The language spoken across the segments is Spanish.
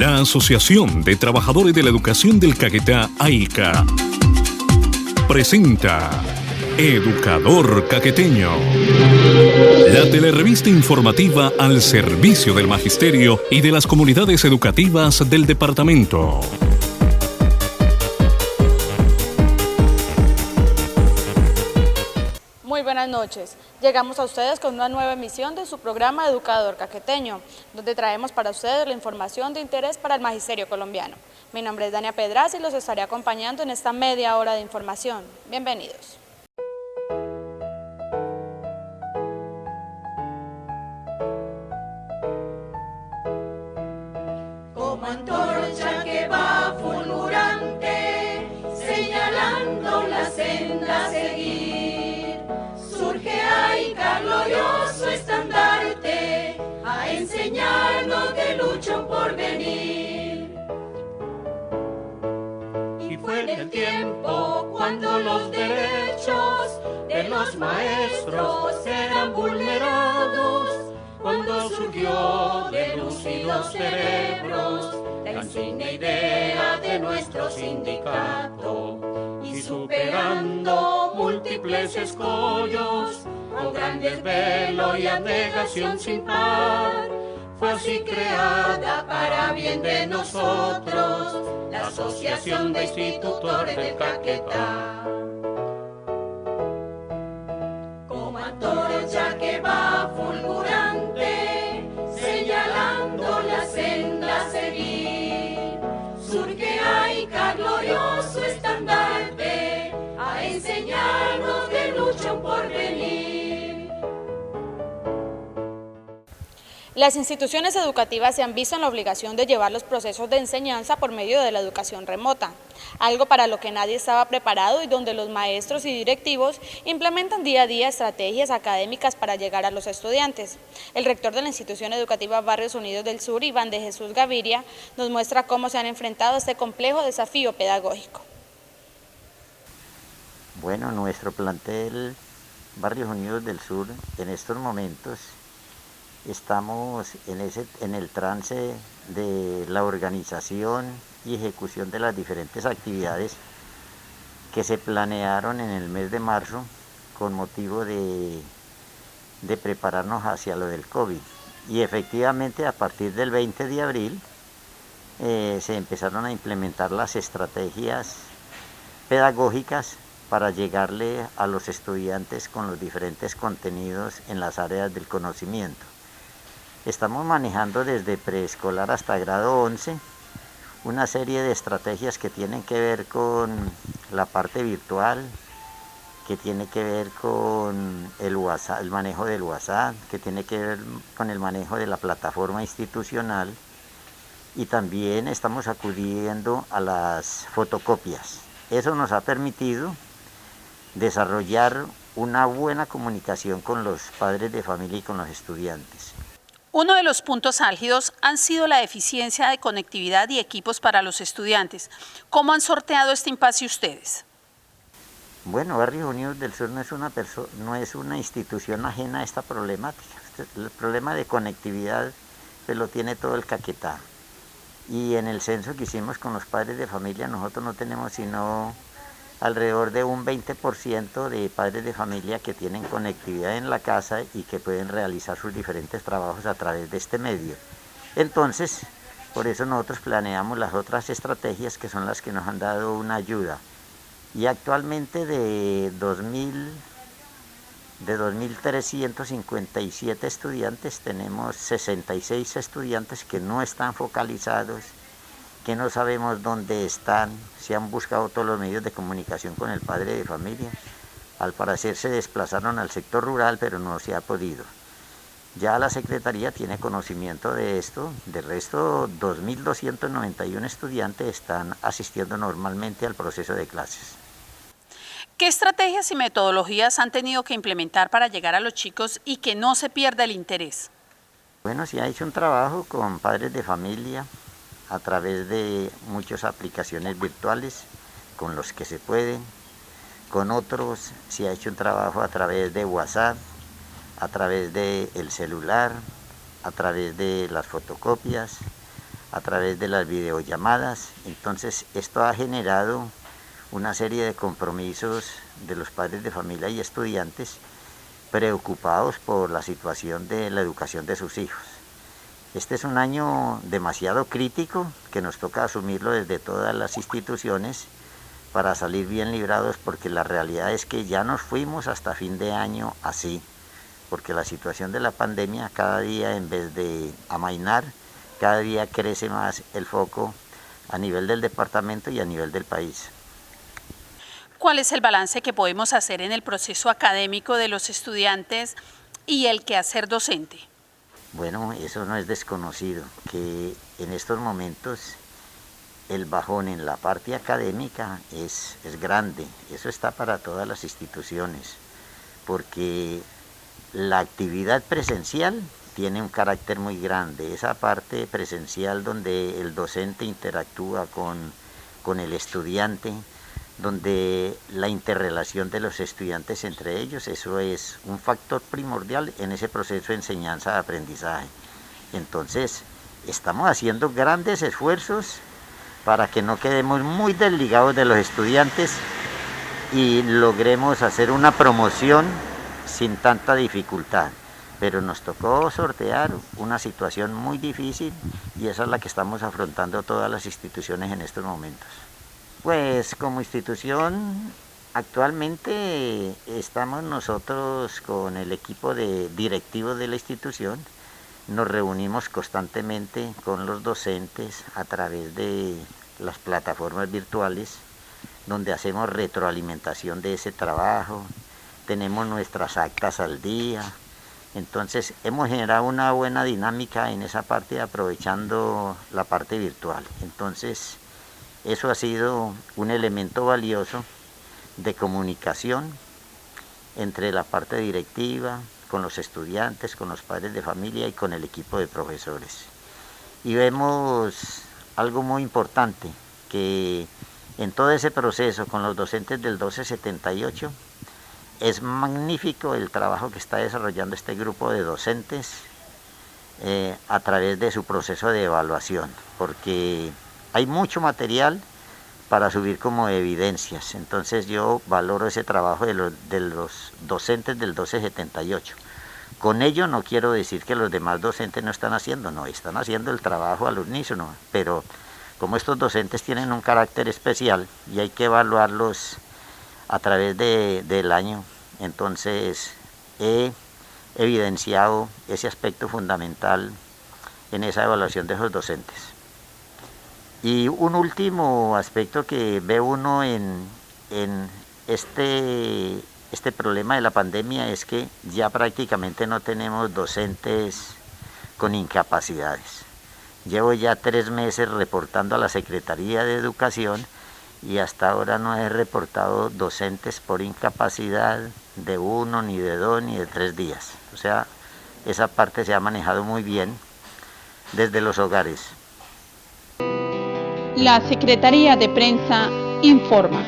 La Asociación de Trabajadores de la Educación del Caquetá, AICA, presenta Educador Caqueteño, la telerrevista informativa al servicio del magisterio y de las comunidades educativas del departamento. Muy buenas noches. Llegamos a ustedes con una nueva emisión de su programa Educador Caqueteño, donde traemos para ustedes la información de interés para el magisterio colombiano. Mi nombre es Dania Pedraza y los estaré acompañando en esta media hora de información. Bienvenidos. Como antorcha que va fulgurante, señalando la senda a seguir, surge AICA glorioso estandarte, a enseñarnos de lucha un porvenir. Y fue en el tiempo cuando los derechos de los maestros eran vulnerados, cuando surgió de lúcidos cerebros la insigne idea de nuestro sindicato, y superando múltiples escollos, con gran desvelo y abnegación sin par, fue así creada para bien de nosotros la Asociación de Institutores del Caquetá. Como antorcha que va fulgurante, señalando la senda a seguir, surge AICA glorioso estandarte, a enseñarnos de lucha un porvenir. Las instituciones educativas se han visto en la obligación de llevar los procesos de enseñanza por medio de la educación remota, algo para lo que nadie estaba preparado y donde los maestros y directivos implementan día a día estrategias académicas para llegar a los estudiantes. El rector de la institución educativa Barrios Unidos del Sur, Iván de Jesús Gaviria, nos muestra cómo se han enfrentado a este complejo desafío pedagógico. Bueno, nuestro plantel Barrios Unidos del Sur en estos momentos estamos en el trance de la organización y ejecución de las diferentes actividades que se planearon en el mes de marzo con motivo de prepararnos hacia lo del COVID. Y efectivamente a partir del 20 de abril se empezaron a implementar las estrategias pedagógicas para llegarle a los estudiantes con los diferentes contenidos en las áreas del conocimiento. Estamos manejando desde preescolar hasta grado 11 una serie de estrategias que tienen que ver con la parte virtual, que tiene que ver con el WhatsApp, el manejo del WhatsApp, que tiene que ver con el manejo de la plataforma institucional, y también estamos acudiendo a las fotocopias. Eso nos ha permitido desarrollar una buena comunicación con los padres de familia y con los estudiantes. Uno de los puntos álgidos han sido la deficiencia de conectividad y equipos para los estudiantes. ¿Cómo han sorteado este impasse ustedes? Bueno, Barrios Unidos del Sur no es una institución ajena a esta problemática. El problema de conectividad pues lo tiene todo el Caquetá. Y en el censo que hicimos con los padres de familia, nosotros no tenemos sino alrededor de un 20% de padres de familia que tienen conectividad en la casa y que pueden realizar sus diferentes trabajos a través de este medio. Entonces, por eso nosotros planeamos las otras estrategias que son las que nos han dado una ayuda. Y actualmente de 2.357 estudiantes, tenemos 66 estudiantes que no están focalizados, que no sabemos dónde están. Se han buscado todos los medios de comunicación con el padre de familia. Al parecer se desplazaron al sector rural, pero no se ha podido. Ya la Secretaría tiene conocimiento de esto. Del resto, 2.291 estudiantes están asistiendo normalmente al proceso de clases. ¿Qué estrategias y metodologías han tenido que implementar para llegar a los chicos y que no se pierda el interés? Bueno, se ha hecho un trabajo con padres de familia a través de muchas aplicaciones virtuales con los que se pueden. Con otros se ha hecho un trabajo a través de WhatsApp, a través del celular, a través de las fotocopias, a través de las videollamadas. Entonces esto ha generado una serie de compromisos de los padres de familia y estudiantes preocupados por la situación de la educación de sus hijos. Este es un año demasiado crítico que nos toca asumirlo desde todas las instituciones para salir bien librados, porque la realidad es que ya nos fuimos hasta fin de año así, porque la situación de la pandemia cada día, en vez de amainar, cada día crece más el foco a nivel del departamento y a nivel del país. ¿Cuál es el balance que podemos hacer en el proceso académico de los estudiantes y el quehacer docente? Bueno, eso no es desconocido, que en estos momentos el bajón en la parte académica es grande. Eso está para todas las instituciones, porque la actividad presencial tiene un carácter muy grande. Esa parte presencial donde el docente interactúa con el estudiante, donde la interrelación de los estudiantes entre ellos, eso es un factor primordial en ese proceso de enseñanza-aprendizaje. Entonces, estamos haciendo grandes esfuerzos para que no quedemos muy desligados de los estudiantes y logremos hacer una promoción sin tanta dificultad. Pero nos tocó sortear una situación muy difícil y esa es la que estamos afrontando todas las instituciones en estos momentos. Pues como institución, actualmente estamos nosotros con el equipo de directivos de la institución, nos reunimos constantemente con los docentes a través de las plataformas virtuales, donde hacemos retroalimentación de ese trabajo, tenemos nuestras actas al día. Entonces hemos generado una buena dinámica en esa parte, aprovechando la parte virtual. Entonces eso ha sido un elemento valioso de comunicación entre la parte directiva, con los estudiantes, con los padres de familia y con el equipo de profesores. Y vemos algo muy importante, que en todo ese proceso con los docentes del 1278, es magnífico el trabajo que está desarrollando este grupo de docentes a través de su proceso de evaluación, porque hay mucho material para subir como evidencias. Entonces yo valoro ese trabajo de los docentes del 1278. Con ello no quiero decir que los demás docentes no están haciendo, no, están haciendo el trabajo al unísono, pero como estos docentes tienen un carácter especial y hay que evaluarlos a través del año, entonces he evidenciado ese aspecto fundamental en esa evaluación de esos docentes. Y un último aspecto que ve uno en este problema de la pandemia es que ya prácticamente no tenemos docentes con incapacidades. Llevo ya 3 meses reportando a la Secretaría de Educación y hasta ahora no he reportado docentes por incapacidad de 1, ni de 2, ni de 3 días. O sea, esa parte se ha manejado muy bien desde los hogares. La Secretaría de Prensa informa.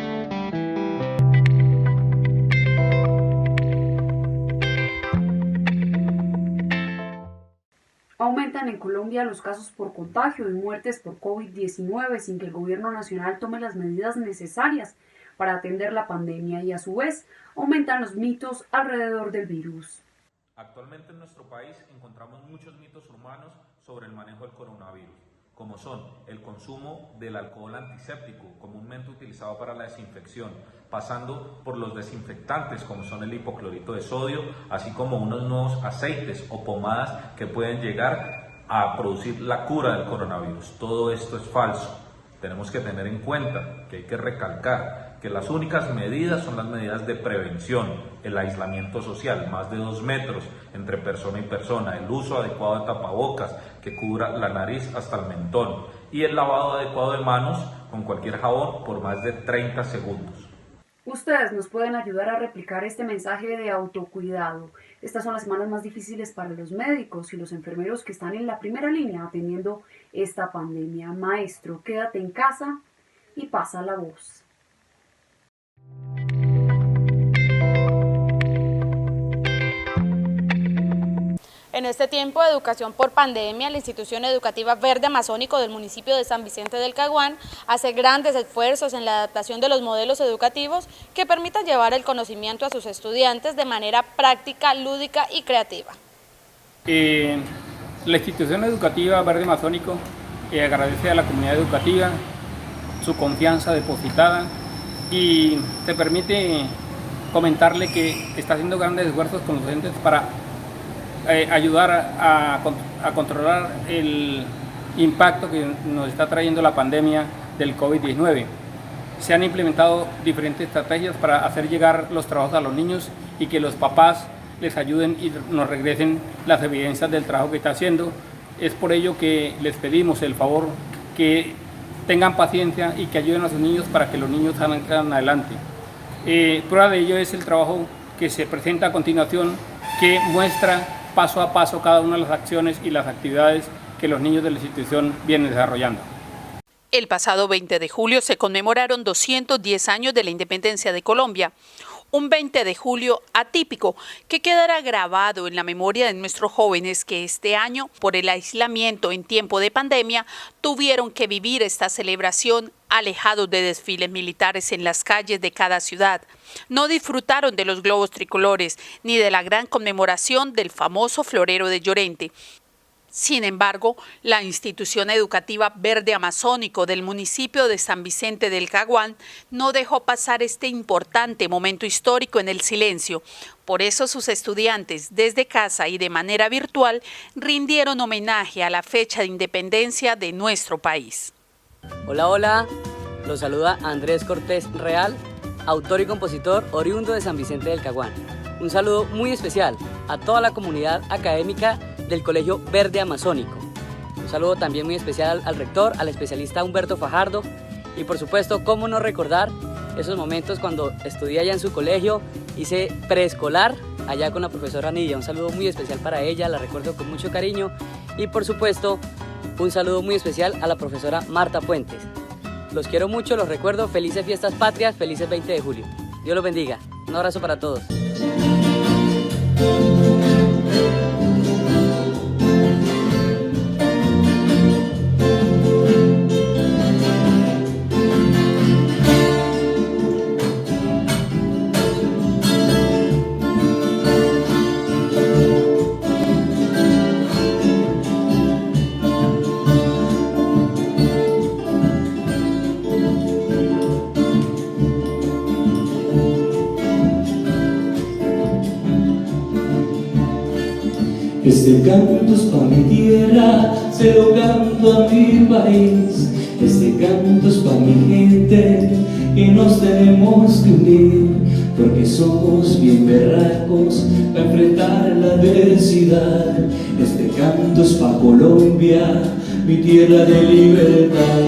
Aumentan en Colombia los casos por contagio y muertes por COVID-19 sin que el gobierno nacional tome las medidas necesarias para atender la pandemia y a su vez aumentan los mitos alrededor del virus. Actualmente en nuestro país encontramos muchos mitos urbanos sobre el manejo del coronavirus, como son el consumo del alcohol antiséptico, comúnmente utilizado para la desinfección, pasando por los desinfectantes como son el hipoclorito de sodio, así como unos nuevos aceites o pomadas que pueden llegar a producir la cura del coronavirus. Todo esto es falso. Tenemos que tener en cuenta que hay que recalcar que las únicas medidas son las medidas de prevención, el aislamiento social, más de 2 metros entre persona y persona, el uso adecuado de tapabocas que cubra la nariz hasta el mentón y el lavado adecuado de manos con cualquier jabón por más de 30 segundos. Ustedes nos pueden ayudar a replicar este mensaje de autocuidado. Estas son las semanas más difíciles para los médicos y los enfermeros que están en la primera línea atendiendo esta pandemia. Maestro, quédate en casa y pasa la voz. En En este tiempo de educación por pandemia, la institución educativa Verde Amazónico del municipio de San Vicente del Caguán hace grandes esfuerzos en la adaptación de los modelos educativos que permitan llevar el conocimiento a sus estudiantes de manera práctica, lúdica y creativa. La institución educativa Verde Amazónico agradece a la comunidad educativa su confianza depositada y te permite comentarle que está haciendo grandes esfuerzos con los docentes para ayudar a controlar el impacto que nos está trayendo la pandemia del COVID-19. Se han implementado diferentes estrategias para hacer llegar los trabajos a los niños y que los papás les ayuden y nos regresen las evidencias del trabajo que está haciendo. Es por ello que les pedimos el favor que tengan paciencia y que ayuden a sus niños para que los niños salgan adelante. Prueba de ello es el trabajo que se presenta a continuación, que muestra paso a paso cada una de las acciones y las actividades que los niños de la institución vienen desarrollando. El pasado 20 de julio se conmemoraron 210 años de la independencia de Colombia. Un 20 de julio atípico que quedará grabado en la memoria de nuestros jóvenes que este año, por el aislamiento en tiempo de pandemia, tuvieron que vivir esta celebración alejados de desfiles militares en las calles de cada ciudad. No disfrutaron de los globos tricolores ni de la gran conmemoración del famoso florero de Llorente. Sin embargo, la institución educativa Verde Amazónico del municipio de San Vicente del Caguán no dejó pasar este importante momento histórico en el silencio. Por eso sus estudiantes, desde casa y de manera virtual, rindieron homenaje a la fecha de independencia de nuestro país. Hola, hola, los saluda Andrés Cortés Real, autor y compositor oriundo de San Vicente del Caguán. Un saludo muy especial a toda la comunidad académica del Colegio Verde Amazónico. Un saludo también muy especial al rector, al especialista Humberto Fajardo y por supuesto, cómo no recordar esos momentos cuando estudié allá en su colegio, hice preescolar allá con la profesora Nidia. Un saludo muy especial para ella, la recuerdo con mucho cariño y por supuesto, un saludo muy especial a la profesora Marta Puentes. Los quiero mucho, los recuerdo, felices fiestas patrias, felices 20 de julio. Dios los bendiga. Un abrazo para todos. Este canto es pa' mi tierra, se lo canto a mi país. Este canto es pa' mi gente y nos tenemos que unir, porque somos bien berracos para enfrentar la adversidad. Este canto es pa' Colombia, mi tierra de libertad.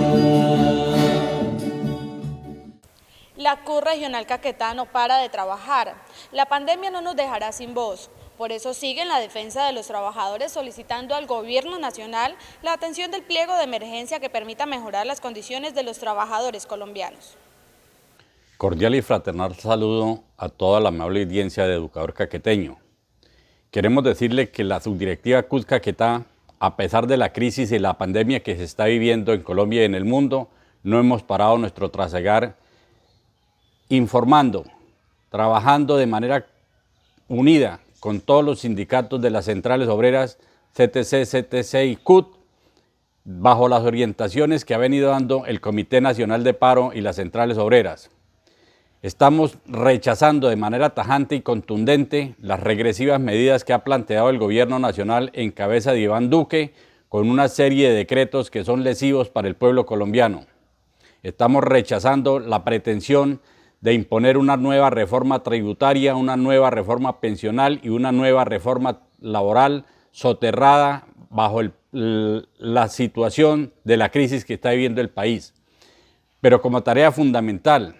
La CUR Regional Caquetá no para de trabajar. La pandemia no nos dejará sin voz. Por eso sigue en la defensa de los trabajadores solicitando al Gobierno Nacional la atención del pliego de emergencia que permita mejorar las condiciones de los trabajadores colombianos. Cordial y fraternal saludo a toda la amable audiencia de Educador Caqueteño. Queremos decirle que la subdirectiva CUT Caquetá, a pesar de la crisis y la pandemia que se está viviendo en Colombia y en el mundo, no hemos parado nuestro trasegar informando, trabajando de manera unida con todos los sindicatos de las centrales obreras, CTC, CTC y CUT, bajo las orientaciones que ha venido dando el Comité Nacional de Paro y las centrales obreras. Estamos rechazando de manera tajante y contundente las regresivas medidas que ha planteado el Gobierno Nacional en cabeza de Iván Duque, con una serie de decretos que son lesivos para el pueblo colombiano. Estamos rechazando la pretensión de imponer una nueva reforma tributaria, una nueva reforma pensional y una nueva reforma laboral soterrada bajo la situación de la crisis que está viviendo el país. Pero como tarea fundamental,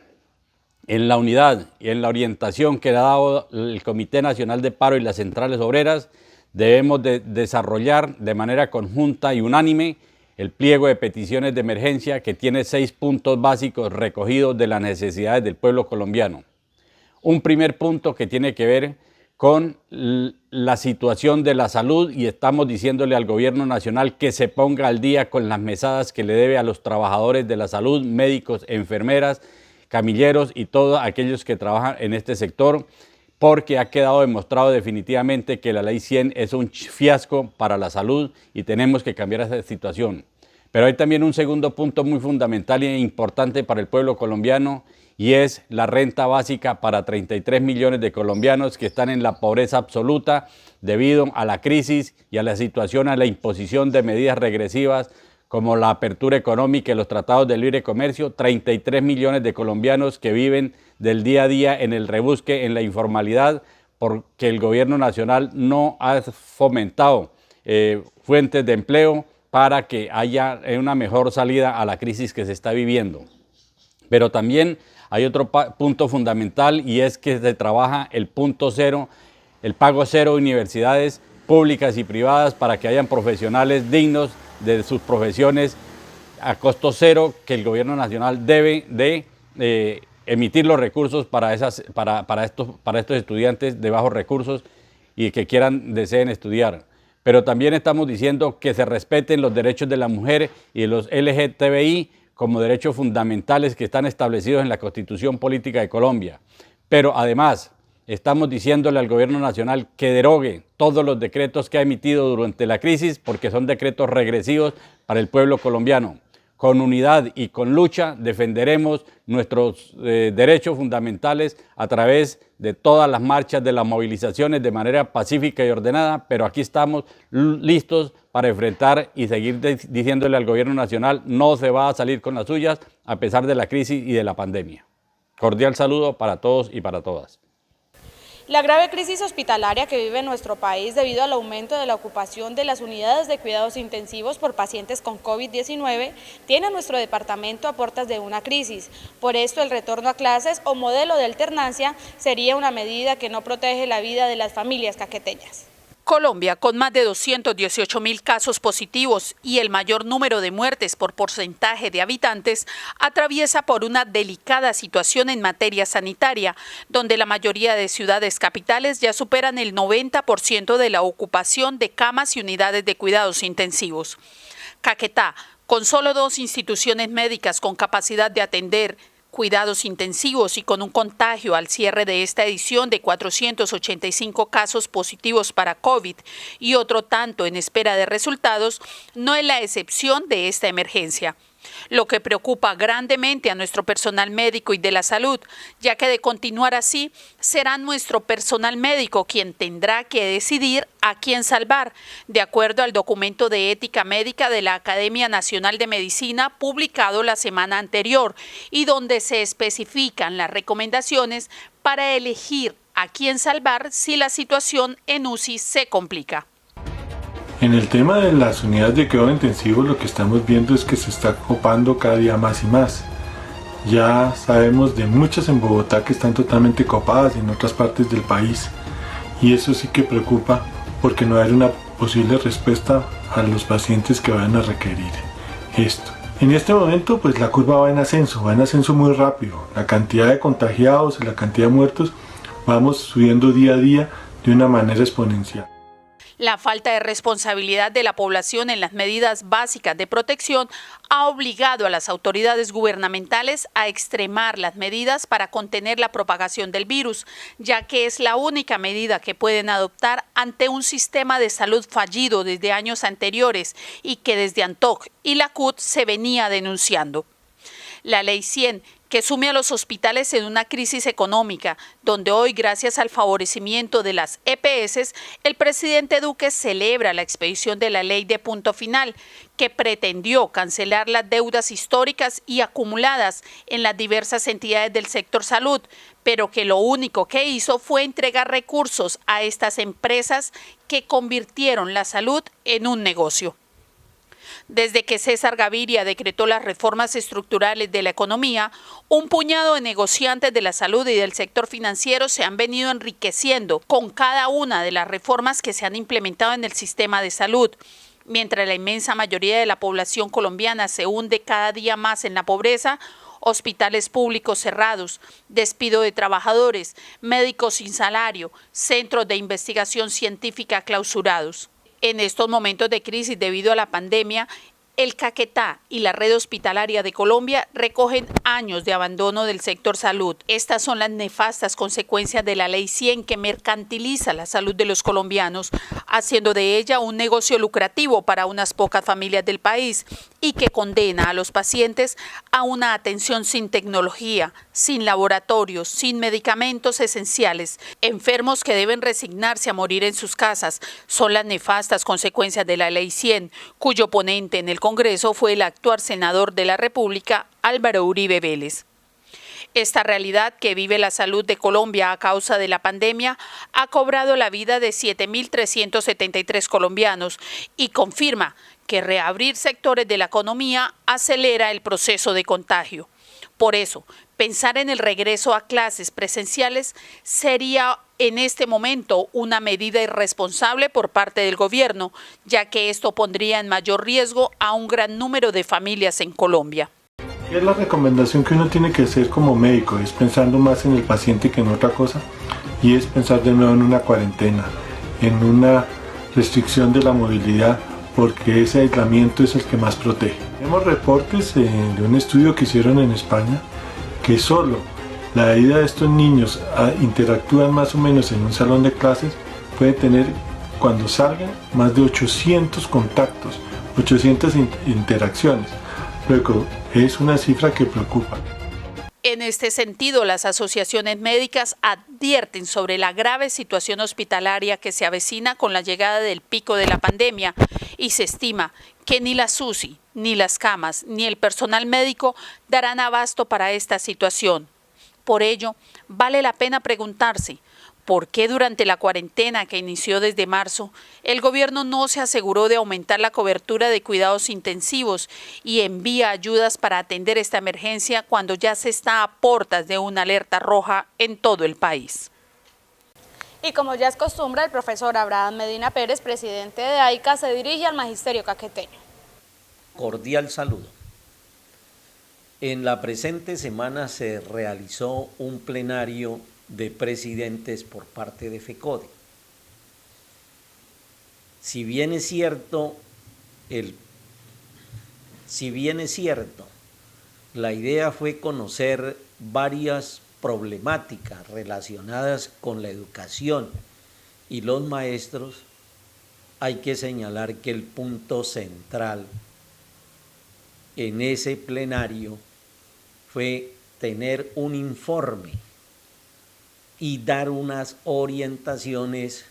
en la unidad y en la orientación que ha dado el Comité Nacional de Paro y las centrales obreras, debemos de desarrollar de manera conjunta y unánime el pliego de peticiones de emergencia que tiene 6 puntos básicos recogidos de las necesidades del pueblo colombiano. Un primer punto que tiene que ver con la situación de la salud y estamos diciéndole al gobierno nacional que se ponga al día con las mesadas que le debe a los trabajadores de la salud, médicos, enfermeras, camilleros y todos aquellos que trabajan en este sector, porque ha quedado demostrado definitivamente que la Ley 100 es un fiasco para la salud y tenemos que cambiar esa situación. Pero hay también un segundo punto muy fundamental e importante para el pueblo colombiano, y es la renta básica para 33 millones de colombianos que están en la pobreza absoluta debido a la crisis y a la situación, a la imposición de medidas regresivas como la apertura económica y los tratados de libre comercio. 33 millones de colombianos que viven del día a día en el rebusque, en la informalidad, porque el gobierno nacional no ha fomentado fuentes de empleo para que haya una mejor salida a la crisis que se está viviendo. Pero también hay otro punto fundamental, y es que se trabaja el punto cero, el pago cero de universidades públicas y privadas para que hayan profesionales dignos de sus profesiones a costo cero, que el gobierno nacional debe de emitir los recursos para estos estudiantes de bajos recursos y que deseen estudiar. Pero también estamos diciendo que se respeten los derechos de la mujer y de los LGTBI como derechos fundamentales que están establecidos en la Constitución Política de Colombia. Pero además estamos diciéndole al gobierno nacional que derogue todos los decretos que ha emitido durante la crisis, porque son decretos regresivos para el pueblo colombiano. Con unidad y con lucha defenderemos nuestros derechos fundamentales a través de todas las marchas, de las movilizaciones de manera pacífica y ordenada, pero aquí estamos listos para enfrentar y seguir diciéndole al gobierno nacional no se va a salir con las suyas a pesar de la crisis y de la pandemia. Cordial saludo para todos y para todas. La grave crisis hospitalaria que vive nuestro país debido al aumento de la ocupación de las unidades de cuidados intensivos por pacientes con COVID-19 tiene a nuestro departamento a puertas de una crisis. Por esto, el retorno a clases o modelo de alternancia sería una medida que no protege la vida de las familias caqueteñas. Colombia, con más de 218.000 casos positivos y el mayor número de muertes por porcentaje de habitantes, atraviesa por una delicada situación en materia sanitaria, donde la mayoría de ciudades capitales ya superan el 90% de la ocupación de camas y unidades de cuidados intensivos. Caquetá, con solo 2 instituciones médicas con capacidad de atender cuidados intensivos y con un contagio al cierre de esta edición de 485 casos positivos para COVID y otro tanto en espera de resultados, no es la excepción de esta emergencia. Lo que preocupa grandemente a nuestro personal médico y de la salud, ya que de continuar así, será nuestro personal médico quien tendrá que decidir a quién salvar, de acuerdo al documento de ética médica de la Academia Nacional de Medicina publicado la semana anterior y donde se especifican las recomendaciones para elegir a quién salvar si la situación en UCI se complica. En el tema de las unidades de cuidado intensivo, lo que estamos viendo es que se está copando cada día más y más. Ya sabemos de muchas en Bogotá que están totalmente copadas y en otras partes del país. Y eso sí que preocupa porque no hay una posible respuesta a los pacientes que vayan a requerir esto. En este momento pues la curva va en ascenso muy rápido. La cantidad de contagiados y la cantidad de muertos vamos subiendo día a día de una manera exponencial. La falta de responsabilidad de la población en las medidas básicas de protección ha obligado a las autoridades gubernamentales a extremar las medidas para contener la propagación del virus, ya que es la única medida que pueden adoptar ante un sistema de salud fallido desde años anteriores y que desde ANTOC y la CUT se venía denunciando. La Ley 100, que sume a los hospitales en una crisis económica, donde hoy, gracias al favorecimiento de las EPS, el presidente Duque celebra la expedición de la ley de punto final, que pretendió cancelar las deudas históricas y acumuladas en las diversas entidades del sector salud, pero que lo único que hizo fue entregar recursos a estas empresas que convirtieron la salud en un negocio. Desde que César Gaviria decretó las reformas estructurales de la economía, un puñado de negociantes de la salud y del sector financiero se han venido enriqueciendo con cada una de las reformas que se han implementado en el sistema de salud. Mientras la inmensa mayoría de la población colombiana se hunde cada día más en la pobreza, hospitales públicos cerrados, despido de trabajadores, médicos sin salario, centros de investigación científica clausurados. En estos momentos de crisis debido a la pandemia, el Caquetá y la red hospitalaria de Colombia recogen años de abandono del sector salud. Estas son las nefastas consecuencias de la Ley 100 que mercantiliza la salud de los colombianos, haciendo de ella un negocio lucrativo para unas pocas familias del país y que condena a los pacientes a una atención sin tecnología, sin laboratorios, sin medicamentos esenciales, enfermos que deben resignarse a morir en sus casas. Son las nefastas consecuencias de la Ley 100, cuyo ponente en el Congreso fue el actual senador de la República, Álvaro Uribe Vélez. Esta realidad que vive la salud de Colombia a causa de la pandemia ha cobrado la vida de 7.373 colombianos y confirma que reabrir sectores de la economía acelera el proceso de contagio. Por eso, pensar en el regreso a clases presenciales sería en este momento una medida irresponsable por parte del gobierno, ya que esto pondría en mayor riesgo a un gran número de familias en Colombia. ¿Qué es la recomendación que uno tiene que hacer como médico? Es pensando más en el paciente que en otra cosa, y es pensar de nuevo en una cuarentena, en una restricción de la movilidad, porque ese aislamiento es el que más protege. Tenemos reportes de un estudio que hicieron en España que solo la ida de estos niños interactúan más o menos en un salón de clases puede tener, cuando salgan, más de 800 contactos, 800 interacciones. Luego, es una cifra que preocupa. En este sentido, las asociaciones médicas advierten sobre la grave situación hospitalaria que se avecina con la llegada del pico de la pandemia y se estima que ni las UCI, ni las camas, ni el personal médico darán abasto para esta situación. Por ello, vale la pena preguntarse, ¿por qué durante la cuarentena que inició desde marzo, el gobierno no se aseguró de aumentar la cobertura de cuidados intensivos y envía ayudas para atender esta emergencia cuando ya se está a puertas de una alerta roja en todo el país? Y como ya es costumbre, el profesor Abraham Medina Pérez, presidente de AICA, se dirige al magisterio caqueteño. Cordial saludo. En la presente semana se realizó un plenario de presidentes por parte de FECODE. Si bien es cierto, la idea fue conocer varias problemáticas relacionadas con la educación y los maestros, hay que señalar que el punto central en ese plenario fue tener un informe y dar unas orientaciones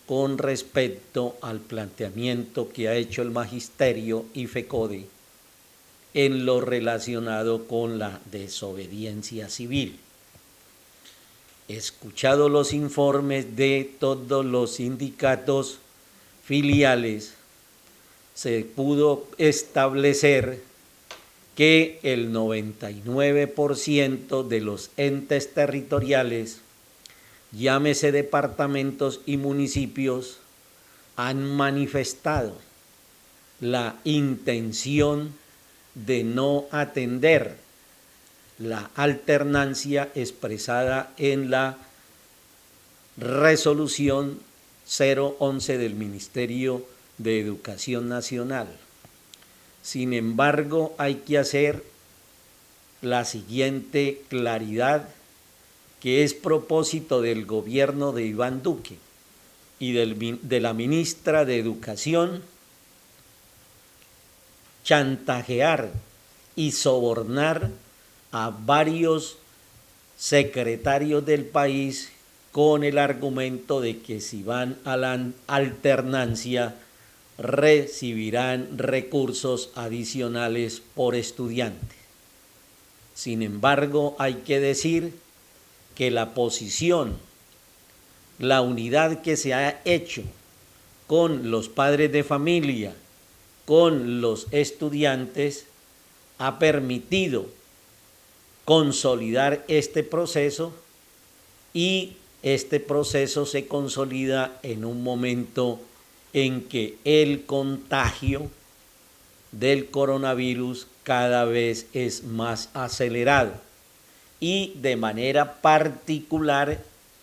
con respecto al planteamiento que ha hecho el Magisterio y FECODE en lo relacionado con la desobediencia civil. Escuchado los informes de todos los sindicatos filiales, se pudo establecer que el 99% de los entes territoriales, llámese departamentos y municipios, han manifestado la intención de no atender la alternancia expresada en la resolución 011 del Ministerio de Educación Nacional. Sin embargo, hay que hacer la siguiente claridad, que es propósito del gobierno de Iván Duque y de la ministra de Educación, chantajear y sobornar a varios secretarios del país con el argumento de que si van a la alternancia recibirán recursos adicionales por estudiante. Sin embargo, hay que decir que la posición, la unidad que se ha hecho con los padres de familia, con los estudiantes, ha permitido consolidar este proceso, y este proceso se consolida en un momento en que el contagio del coronavirus cada vez es más acelerado y de manera particular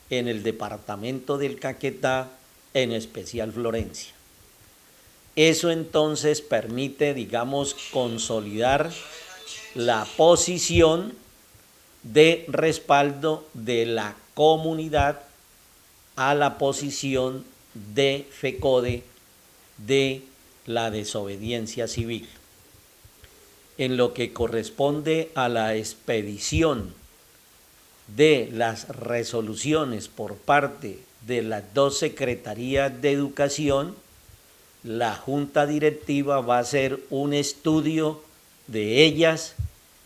en el departamento del Caquetá, en especial Florencia. Eso entonces permite, digamos, consolidar la posición de respaldo de la comunidad a la posición de FECODE de la desobediencia civil. En lo que corresponde a la expedición de las resoluciones por parte de las dos secretarías de educación, la Junta Directiva va a hacer un estudio de ellas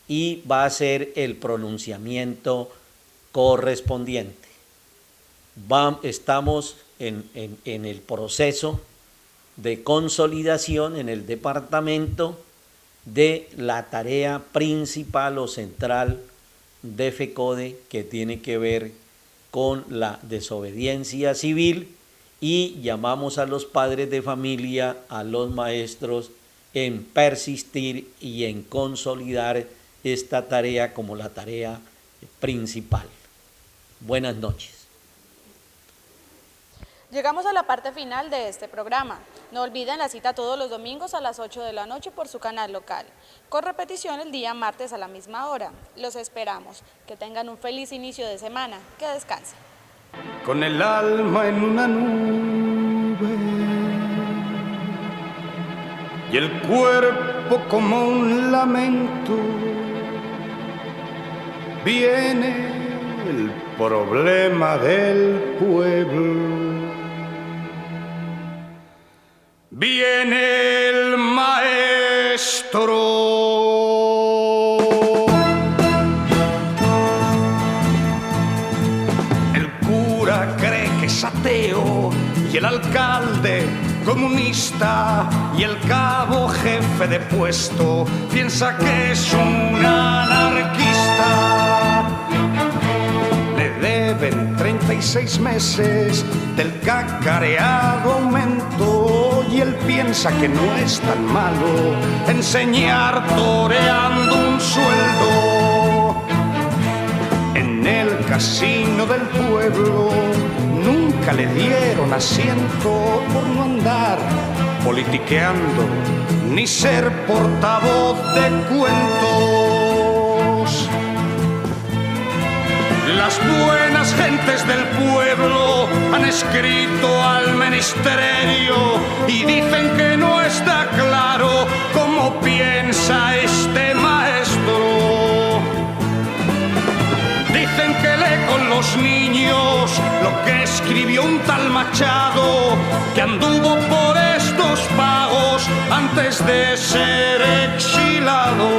y va a hacer el pronunciamiento correspondiente. Estamos en el proceso de consolidación en el departamento de la tarea principal o central de FECODE, que tiene que ver con la desobediencia civil, y llamamos a los padres de familia, a los maestros, en persistir y en consolidar esta tarea como la tarea principal. Buenas noches. Llegamos a la parte final de este programa. No olviden la cita todos los domingos a las 8 de la noche por su canal local, con repetición el día martes a la misma hora. Los esperamos. Que tengan un feliz inicio de semana. Que descansen. Con el alma en una nube y el cuerpo como un lamento, viene el problema del pueblo. Viene el maestro. El cura cree que es ateo y el alcalde comunista y el cabo jefe de puesto piensa que es un anarquista. Le deben 36 meses del cacareado aumento y él piensa que no es tan malo enseñar toreando un sueldo. En el casino del pueblo nunca le dieron asiento por no andar politiqueando ni ser portavoz de cuentos. Las buenas gentes del pueblo han escrito al ministerio y dicen que no está claro cómo piensa este maestro. Dicen que lee con los niños lo que escribió un tal Machado, que anduvo por estos pagos antes de ser exilado.